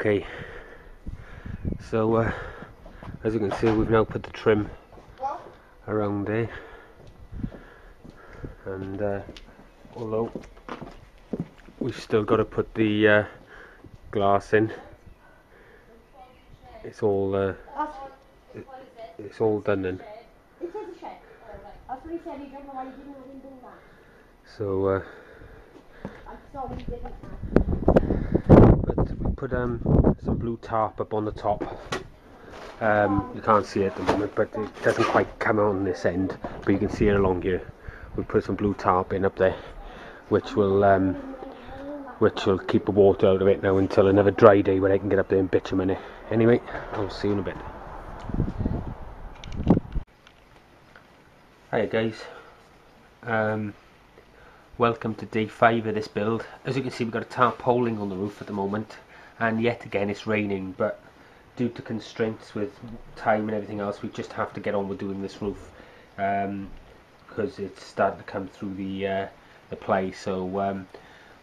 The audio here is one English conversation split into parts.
Okay, so as you can see, we've now put the trim around there, and although we've still got to put the glass in, it's all done in. So but we put some blue tarp up on the top. You can't see it at the moment, but it doesn't quite come out on this end, but you can see it along here. We put some blue tarp in up there, which will keep the water out of it now until another dry day when I can get up there and bitumen it. Anyway, I'll see you in a bit. Hiya guys, welcome to day 5 of this build. As you can see, we've got a tarpaulin on the roof at the moment, and yet again it's raining, but due to constraints with time and everything else, we just have to get on with doing this roof because it's starting to come through the play. So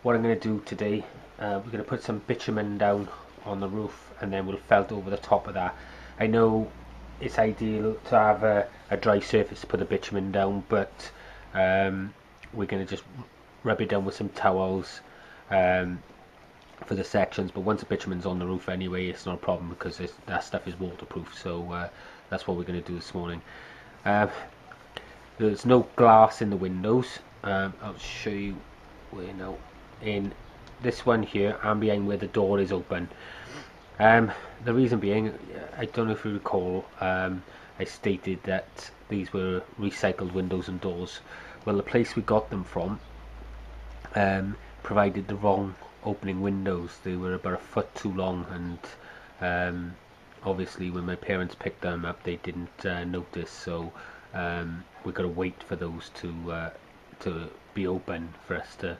what I'm going to do today, we're going to put some bitumen down on the roof, and then we'll felt over the top of that. I know it's ideal to have a dry surface to put the bitumen down, but we're going to just rub it down with some towels for the sections. But once the bitumen's on the roof anyway, it's not a problem because that stuff is waterproof. So that's what we're going to do this morning. There's no glass in the windows. I'll show you where now. In this one here, and behind where the door is open. The reason being, I don't know if you recall, I stated that these were recycled windows and doors. Well, the place we got them from provided the wrong opening windows. They were about a foot too long, and obviously when my parents picked them up, they didn't notice. So we've got to wait for those to be open for us to.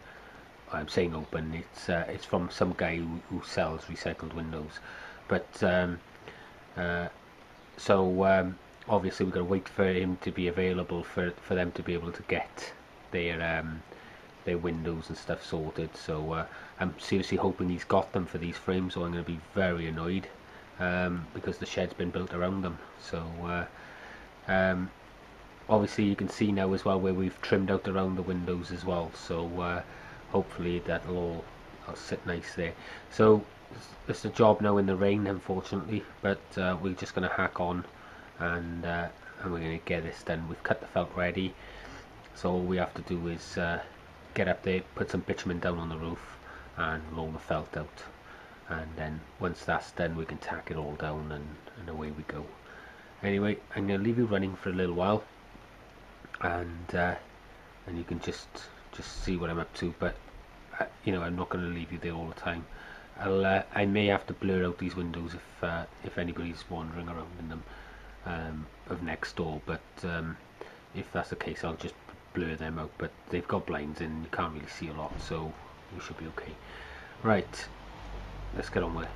I'm saying open. It's from some guy who sells recycled windows, but obviously we've got to wait for him to be available for them to be able to get their windows and stuff sorted. So I'm seriously hoping he's got them for these frames, or I'm going to be very annoyed because the shed's been built around them. So obviously you can see now as well where we've trimmed out around the windows as well. So hopefully that'll all sit nice there. So it's a job now in the rain, unfortunately, but we're just going to hack on, and we're going to get this done. We've cut the felt ready, so all we have to do is get up there, put some bitumen down on the roof, and roll the felt out, and then once that's done we can tack it all down, and away we go. Anyway, I'm going to leave you running for a little while, and you can just see what I'm up to, but you know, I'm not going to leave you there all the time. I may have to blur out these windows if anybody's wandering around in them of next door, but if that's the case, I'll just blur them out. But they've got blinds in, you can't really see a lot, so we should be okay. Right, let's get on with it.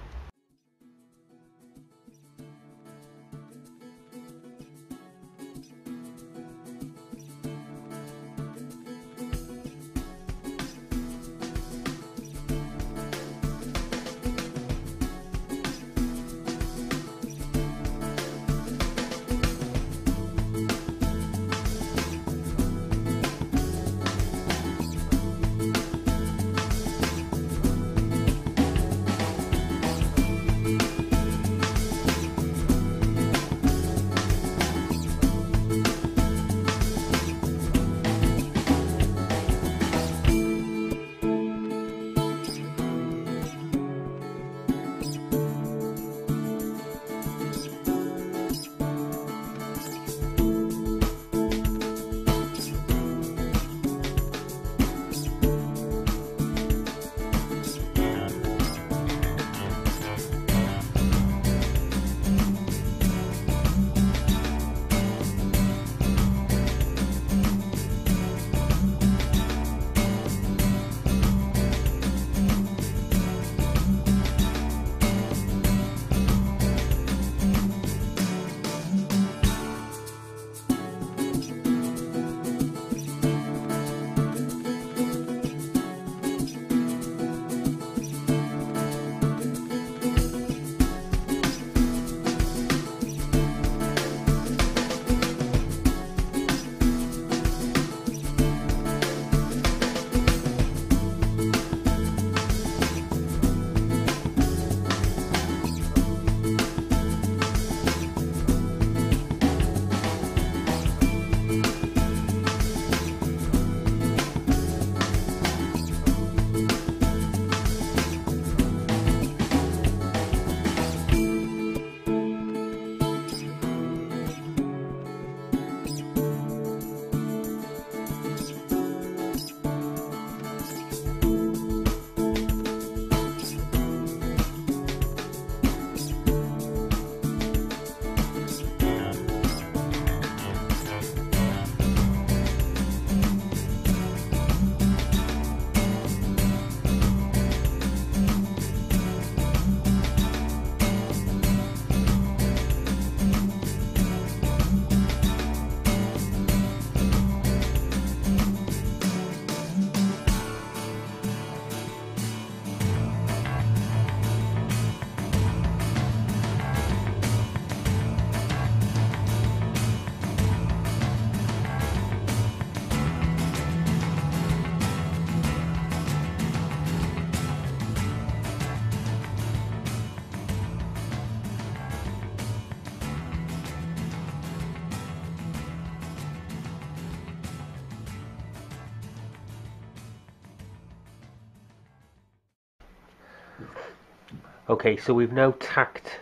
Okay, so we've now tacked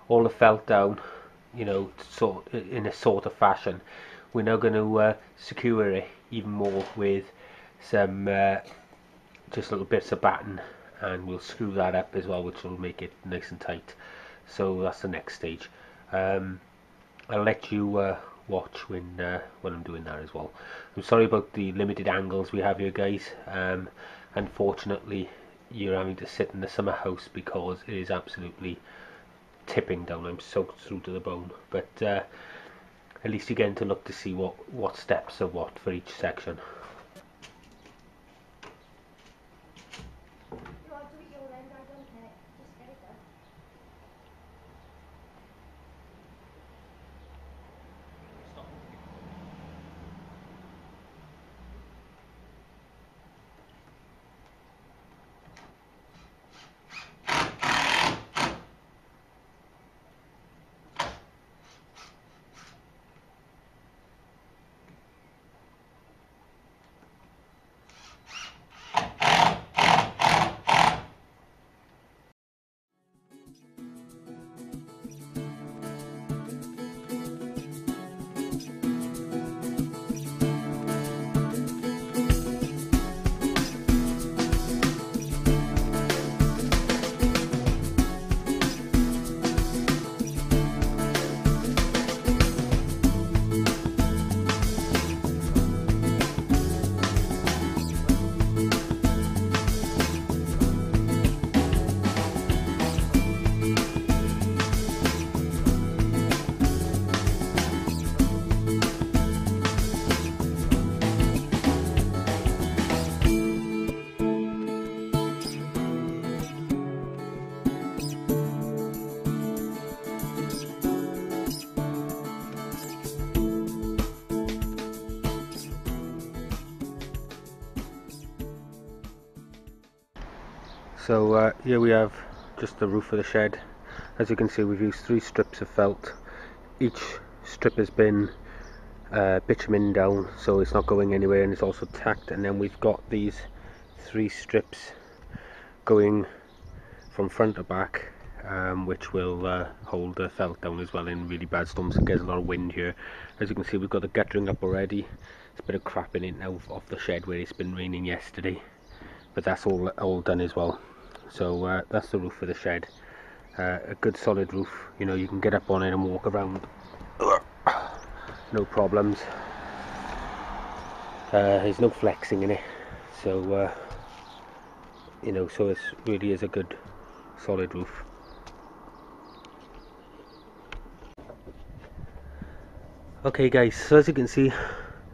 all the felt down, you know, sort in a sort of fashion. We're now going to secure it even more with some just little bits of batten, and we'll screw that up as well, which will make it nice and tight. So that's the next stage. I'll let you watch when I'm doing that as well. I'm sorry about the limited angles we have here, guys. Unfortunately, you're having to sit in the summer house because it is absolutely tipping down. I'm soaked through to the bone, but at least you're getting to look to see what steps are what for each section. So here we have just the roof of the shed. As you can see, we've used 3 strips of felt. Each strip has been bitumen down, so it's not going anywhere, and it's also tacked. And then we've got these 3 strips going from front to back, which will hold the felt down as well in really bad storms. It gets a lot of wind here. As you can see, we've got the guttering up already. There's a bit of crap in it now off the shed where it's been raining yesterday, but that's all done as well. So that's the roof of the shed. A good solid roof, you know, you can get up on it and walk around, no problems. There's no flexing in it, so you know, so it really is a good solid roof. Okay guys, so as you can see,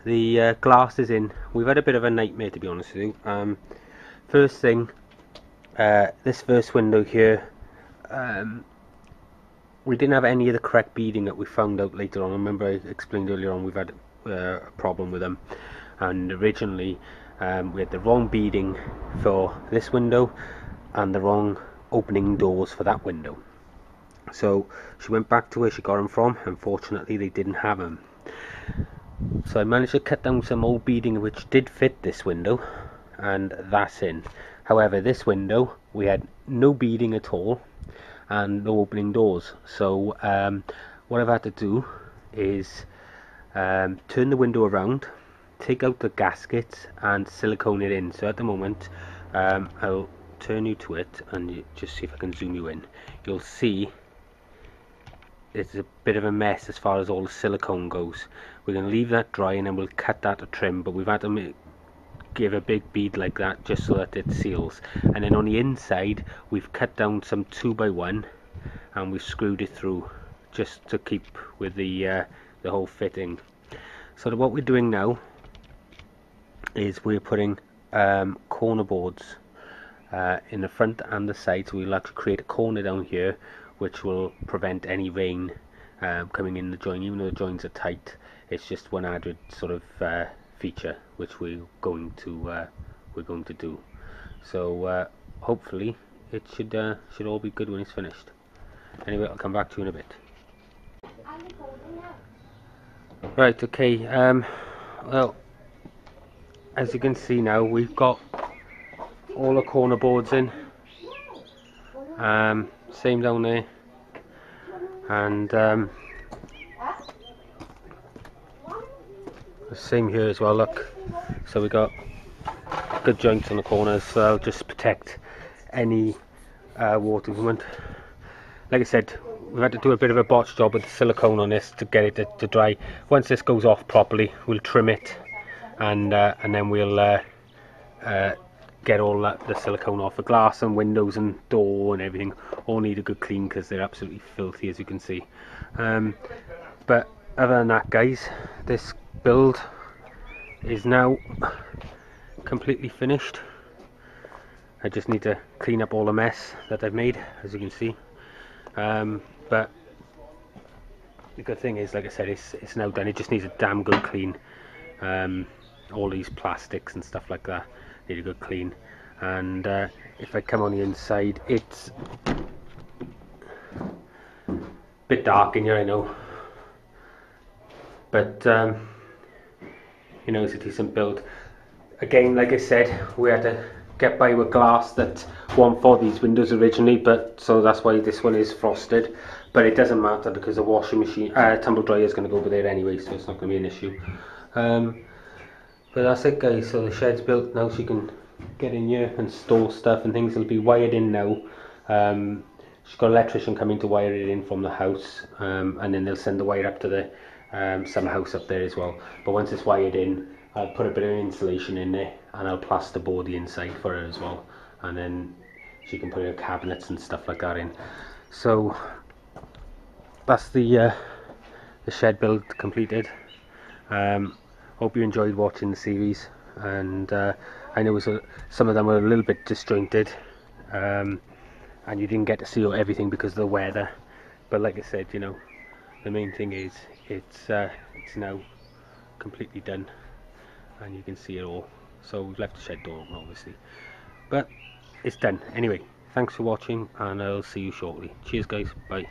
the glass is in. We've had a bit of a nightmare, to be honest with you. First thing, this first window here, we didn't have any of the correct beading that we found out later on. Remember I explained earlier on we've had a problem with them, and originally we had the wrong beading for this window and the wrong opening doors for that window. So she went back to where she got them from. Unfortunately, they didn't have them. So I managed to cut down some old beading which did fit this window, and that's in. However, this window we had no beading at all and no opening doors. So what I've had to do is turn the window around, take out the gaskets and silicone it in. So at the moment, I'll turn you to it and just see if I can zoom you in. You'll see it's a bit of a mess as far as all the silicone goes. We're going to leave that dry and then we'll cut that to trim, but we've had to give a big bead like that just so that it seals. And then on the inside we've cut down some 2x1 and we've screwed it through just to keep with the whole fitting. So what we're doing now is we're putting corner boards in the front and the side. So we'll actually create a corner down here which will prevent any rain coming in the joint. Even though the joints are tight, it's just one added sort of feature which we're going to do. So hopefully it should all be good when it's finished. Anyway, I'll come back to you in a bit. Right, okay, well, as you can see now, we've got all the corner boards in. Same down there, and same here as well, look. So we got good joints on the corners, so that'll just protect any water movement. Like I said, we've had to do a bit of a botch job with the silicone on this to get it to dry. Once this goes off properly, we'll trim it, and then we'll get all the silicone off. The glass and windows and door and everything all need a good clean because they're absolutely filthy, as you can see. But other than that, guys, this build is now completely finished. I just need to clean up all the mess that I've made, as you can see. But the good thing is, like I said, it's now done. It just needs a damn good clean. All these plastics and stuff like that need a good clean. And if I come on the inside, it's a bit dark in here, I know, but you know, it's a decent build. Again, like I said, we had to get by with glass that wasn't for these windows originally, but so that's why this one is frosted. But it doesn't matter because the washing machine, tumble dryer is going to go over there anyway, so it's not going to be an issue. But that's it, guys. So the shed's built now, so you can get in here and store stuff and things. It'll be wired in now. She's got an electrician coming to wire it in from the house, and then they'll send the wire up to the summer house up there as well. But once it's wired in, I'll put a bit of insulation in there, and I'll plasterboard the inside for her as well, and then she can put her cabinets and stuff like that in. So that's the shed build completed. Hope you enjoyed watching the series, and I know some of them were a little bit disjointed, and you didn't get to see everything because of the weather. But like I said, you know, the main thing is it's now completely done, and you can see it all. So we've left the shed door open, obviously, but it's done anyway. Thanks for watching, and I'll see you shortly. Cheers, guys. Bye.